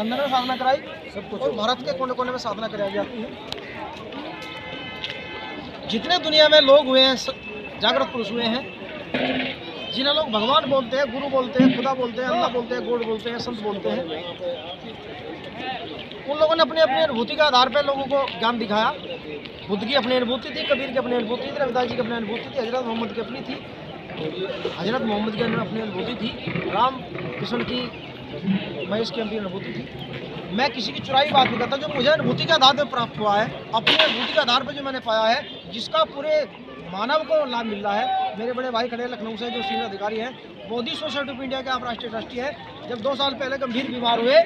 London में साधना कराई, सब कुछ और भारत के कोने कोने में साधना कराई जाती है। जितने दुनिया में लोग हुए हैं, जागृत पुरुष हुए हैं, जिन्हें लोग भगवान बोलते हैं, गुरु बोलते हैं, खुदा बोलते हैं, अल्लाह बोलते हैं, गॉड बोलते हैं, संत बोलते हैं, उन लोगों ने अपनी अपनी अनुभूति के आधार पर लोगों को ज्ञान दिखाया। बुद्ध की अपनी अनुभूति थी, कबीर की अपनी अनुभूति थी, रविदास जी की अपनी अनुभूति थी, हजरत मोहम्मद की अपनी थी, हजरत मोहम्मद की अपनी अनुभूति थी, राम कृष्ण की, महेश की अपनी अनुभूति थी। मैं किसी की चुराई बात नहीं करता, जो मुझे अनुभूति के आधार पर प्राप्त हुआ है, अपनी अनुभूति के आधार पर जो मैंने पाया है, जिसका पूरे मानव को लाभ मिल रहा है। मेरे बड़े भाई खड़े लखनऊ से जो सीनियर अधिकारी हैं, बोधी सोसाइटी ऑफ इंडिया के आप राष्ट्रीय ट्रस्टी है। जब 2 साल पहले गंभीर बीमार हुए,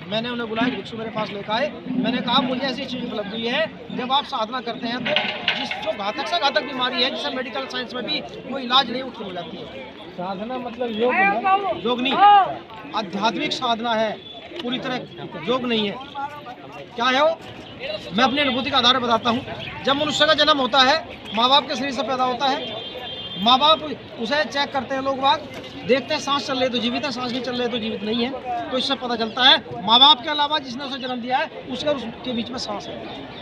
मैंने उन्हें बुलाया, भिक्षु मेरे पास लेकर आए। मैंने कहा मुझे ऐसी चीज़ उपलब्ध हुई है, जब आप साधना करते हैं तो जिस जो घातक से घातक बीमारी है, जिसे मेडिकल साइंस में भी कोई इलाज नहीं, उठनी हो जाती है। साधना मतलब योग है, योग नहीं, आध्यात्मिक साधना है, पूरी तरह योग नहीं है। क्या है वो? मैं अपनी अनुभूति का आधार बताता हूँ। जब मनुष्य का जन्म होता है, माँ बाप के शरीर से पैदा होता है, माँ बाप उसे चेक करते हैं, लोग बाग देखते हैं, सांस चल रही तो जीवित है, सांस नहीं चल रही तो जीवित नहीं है। तो इससे पता चलता है माँ बाप के अलावा जिसने उसे जन्म दिया है, उसके बीच में सांस है।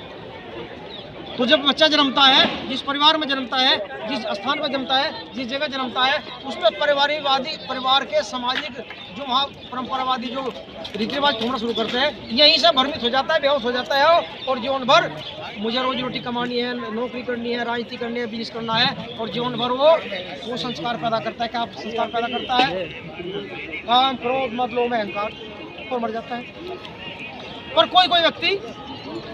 तो जब बच्चा जन्मता है, जिस परिवार में जन्मता है, जिस स्थान पर जन्मता है, जिस जगह जन्मता है, उसमें परिवार के सामाजिक जो वहाँ परंपरावादी जो रीति रिवाज थोड़ा शुरू करते हैं, यहीं से भ्रमित हो जाता है, बेहोश हो जाता है, और जीवन भर मुझे रोजी रोटी कमानी है, नौकरी करनी है, राजनीति करनी है, बिजनेस करना है, और जीवन भर वो संस्कार पैदा करता है। क्या संस्कार पैदा करता है? काम, क्रोध, मद, लोभ, अहंकार, और मर जाता है। पर कोई व्यक्ति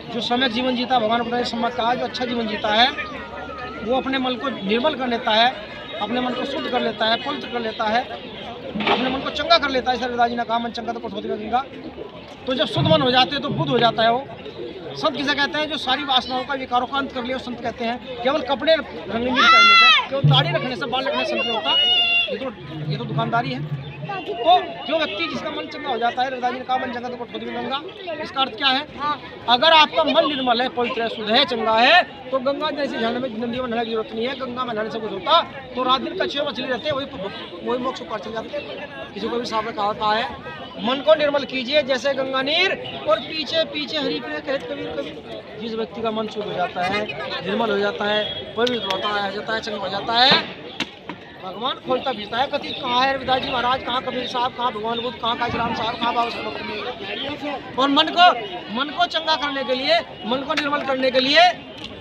जो सम्यक जीवन जीता, भगवान ने सम्यक कहा, जो अच्छा जीवन जीता है, वो अपने मन को निर्मल कर लेता है, अपने मन को शुद्ध कर लेता है, पवित्र कर लेता है, अपने मन को चंगा कर लेता है। रविदास जी ने कहा मन चंगा तो कठोती में गंगा। तो जब शुद्ध मन हो जाते हैं तो बुद्ध हो जाता है वो। संत किसे कहते हैं? जो सारी वासनाओं का विकारों का अंत कर लिया, संत कहते हैं। केवल कपड़े रंगीन करने से, केवल दाढ़ी रखने से, बाल रखने से संत होता, ये तो दुकानदारी है। तो जो व्यक्ति जिसका मन चंगा हो जाता है, रविदास जी ने कहा मन चंगा तो कठोती में गंगा। इसका अर्थ क्या है? अगर आपका मन निर्मल है, पवित्र है, शुद्ध है, चंगा है, तो गंगा जैसे झरने में नदी में नहाने की जरूरत नहीं है। गंगा में नहाने से कुछ होता तो रात दिन कच्चे मछली रहते, वही मोक्ष पर चल जाते। किसी को भी साफ कहा है, मन को निर्मल कीजिए जैसे गंगा नीर, और पीछे पीछे हरि प्रिय कहत कबीर कबीर। जिस व्यक्ति का मन शुद्ध हो जाता है, निर्मल हो जाता है, पवित्र होता है, चंगा हो जाता है, भगवान खोजता फिरता है। कति कहाँ है रविदास जी महाराज, कहाँ कबीर साहब, कहाँ भगवान बुद्ध, कहाँ काशीराम साहब, कहाँ बाबा साहब। और मन को चंगा करने के लिए, मन को निर्मल करने के लिए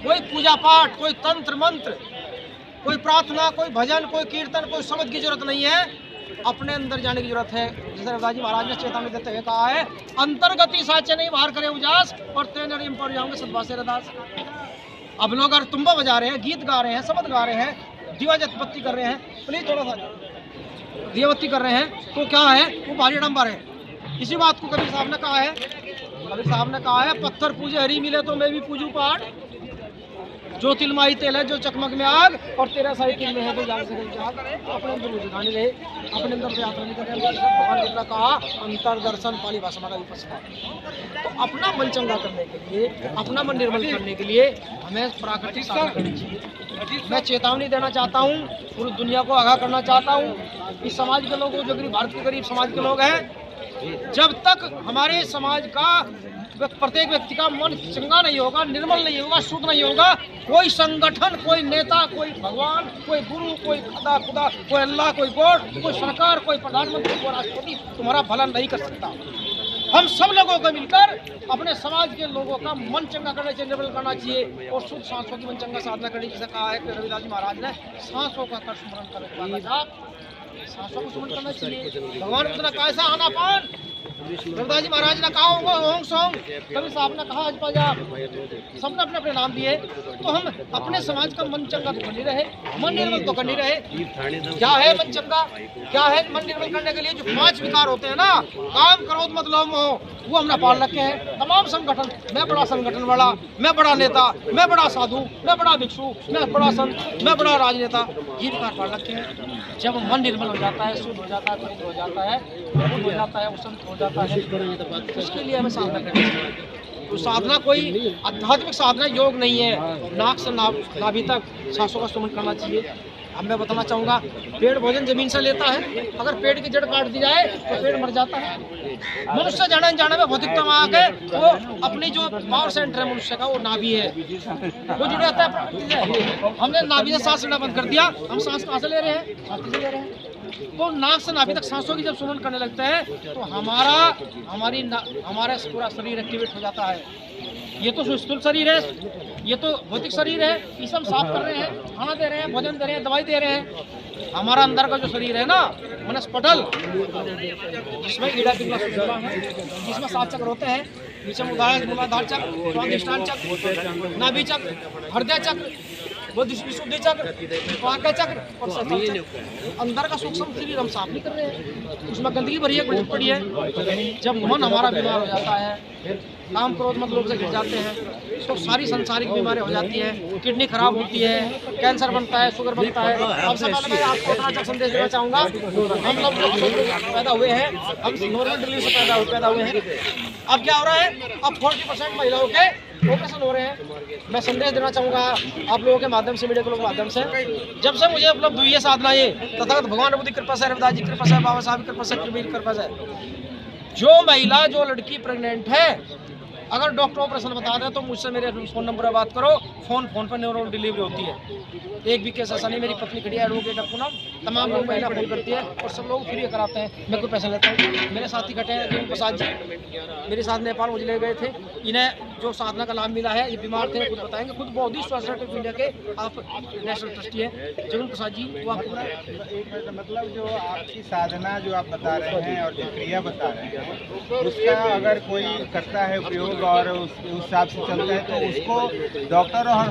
कोई पूजा पाठ, कोई तंत्र मंत्र, कोई प्रार्थना, कोई भजन, कोई कीर्तन, कोई शब्द की जरूरत नहीं है। अपने अंदर जाने की जरूरत है। जैसे रविदास जी महाराज ने चेतावनी देते हुए कहा है, अंतर्गति साचे नहीं बाहर करे उजास, और तेरे रिम पर जाऊंगे सदवासे रदास। अब लोग अगर तुम्बा बजा रहे हैं, गीत गा रहे हैं, शब्द गा रहे हैं, दीवाबत्ती कर रहे हैं, प्लीज थोड़ा सा दीवाबत्ती कर रहे हैं, तो क्या है? वो भारी डंबर है। इसी बात को कबीर साहब ने कहा है। कबीर साहब ने कहा है, पत्थर पूजे हरी मिले तो मैं भी पूजू पहाड़, जो तिलमाही तेल है, जो चकमक में आग, और तेरा साई तिल में है तो जाग से जाग। अपने अंदर मुझे गाने रहे, अपने अंदर से यात्रा नहीं करें। भगवान ने कहा अंतर दर्शन पाली भाषा का विपස්සना। तो अपना मन चंगा करने के लिए, अपना मन निर्मल करने के लिए हमें प्राकृतिक साधना करनी चाहिए। मैं चेतावनी देना चाहता हूँ, पूरी दुनिया को आगाह करना चाहता हूँ। इस समाज के लोगों, जो गरीब, भारत के गरीब समाज के लोग हैं, जब तक हमारे समाज का प्रत्येक व्यक्ति का मन चंगा नहीं होगा, निर्मल नहीं होगा, शुद्ध नहीं होगा, कोई संगठन, कोई नेता, कोई भगवान, कोई गुरु, कोई खुदा, कोई अल्लाह, कोई गॉड, कोई सरकार, कोई प्रधानमंत्री, कोई राष्ट्रपति तुम्हारा भला नहीं कर सकता। हम सब लोगों को मिलकर अपने समाज के लोगों का मन चंगा करना चाहिए, निर्मल करना चाहिए, और शुद्ध सांसों की मन चंगा साधना करनी। जैसे कहा है कि रविदास जी महाराज ने, सांसों का कर स्मरण करें, सांसों को स्मरण करना चाहिए। भगवान बुद्ध ने कहा ऐसा आनापान, रविदास जी महाराज ने कहा होगा ओम सोम, कभी साहब ने कहा आज पंजाब, सबने अपने अपने नाम दिए। तो हम अपने समाज का मन चंगा तो करनी रहे, मन निर्मल तो करनी रहे। क्या है मन चंगा? क्या है मन निर्मल करने के लिए? जो 5 विकार होते हैं ना, काम, क्रोध, मद, लोभ, मोह, वो हमने पाल रखे हैं। तमाम संगठन, मैं बड़ा संगठन वाला, मैं बड़ा नेता, मैं बड़ा साधु, मैं बड़ा भिक्षु, मैं बड़ा संत, मैं बड़ा राजनेता, ये विकार पाल रखे हैं। जब मन निर्मल हो जाता है, शुद्ध हो जाता है, पवित्र हो जाता है, बुद्ध हो जाता है, उसंत हो जाता है, उसके लिए हमें साधना करनी चाहिए। तो साधना कोई आध्यात्मिक साधना योग नहीं है। नाक से नाभि तक सांसों का सुमन करना चाहिए। अब मैं बताना चाहूँगा, पेड़ भोजन जमीन से लेता है, अगर पेड़ की जड़ काट दी जाए तो पेड़ मर जाता है। मनुष्य जाने अनजाने में भौतिकता में आके वो अपनी जो पावर सेंटर है मनुष्य का, वो नाभि है, वो जुड़ जाता है प्रकृति से। हमने नाभि से सांस लेना बंद कर दिया, हम सांस कहाँ से ले रहे हैं? छाती से ले रहे हैं। तो नाक से नाभि तक सांसों की जब सुमन करने लगते हैं तो हमारा पूरा शरीर एक्टिवेट हो जाता है। ये तो स्थूल शरीर है, ये तो भौतिक शरीर है, इसे हम साफ कर रहे हैं, खाना दे रहे हैं, भोजन दे रहे हैं, दवाई दे रहे हैं। हमारा अंदर का जो शरीर है ना, मनस्पटल, जिसमें ईड़ा पिंगला सुषुम्ना है, जिसमें 7 चक्र होते हैं, नीचे मूलाधार चक्र, स्वादिष्ठान चक्र, नाभि चक्र, हृदय चक्र, विशुद्धि चक्र, पाक चक्र और सहस्त्र चक्र। अंदर का सूक्ष्म शरीर हम साफ नहीं कर रहे हैं, उसमें गंदगी भरी है, पड़ी है। जब मन हमारा बीमार हो जाता है, काम क्रोध मत लोग से गिर जाते हैं, तो सारी संसारिक बीमारियां हो जाती हैं, किडनी खराब होती है, कैंसर बनता है, शुगर बनता है। सबसे पहले मैं आपको अपना अच्छा संदेश देना चाहूँगा, हम लोग पैदा हुए हैं, हम नॉर्मल डिलीवरी से पैदा हुए हैं। अब क्या हो रहा है? अब 40% महिलाओं के ऑपरेशन हो रहे हैं। मैं संदेश देना चाहूँगा आप लोगों के माध्यम से, मीडिया के लोगों के माध्यम से, जब से मुझे उपलब्ध हुई है साधना ये तथागत भगवान रघुपति कृपा से, रविदास जी कृपा से, बाबा साहब कृपा से, कबीर कृपा से, जो महिला जो लड़की प्रेग्नेंट है, अगर डॉक्टर ऑपरेशन बता दे तो मुझसे मेरे फ़ोन नंबर पर बात करो। फ़ोन पर न्यूरोल डिलीवरी होती है। एक भी केस ऐसा नहीं, मेरी पत्नी खड़ी है एडवोकेट पूनम, तमाम लोग महिला फोन करती है और सब लोग फ्री कराते हैं, मैं कोई पैसा लेता हूँ। मेरे साथी खटे हैं जीवन प्रसाद जी, मेरे साथ नेपाल मुझे ले गए थे, इन्हें जो साधना का लाभ मिला है, ये बीमार थे, खुद बताएंगे, खुद बौद्धिस्ट सोसाइटी ऑफ इंडिया के आप नेशनल ट्रस्टी हैं जीवन प्रसाद जी, वो आपको मतलब जो आपकी साधना जो आप बता रहे हैं और जो क्रिया बता रहे हैं, उसका अगर कोई करता है उपयोग और उस हिसाब से चलता है तो उसको डॉक्टर और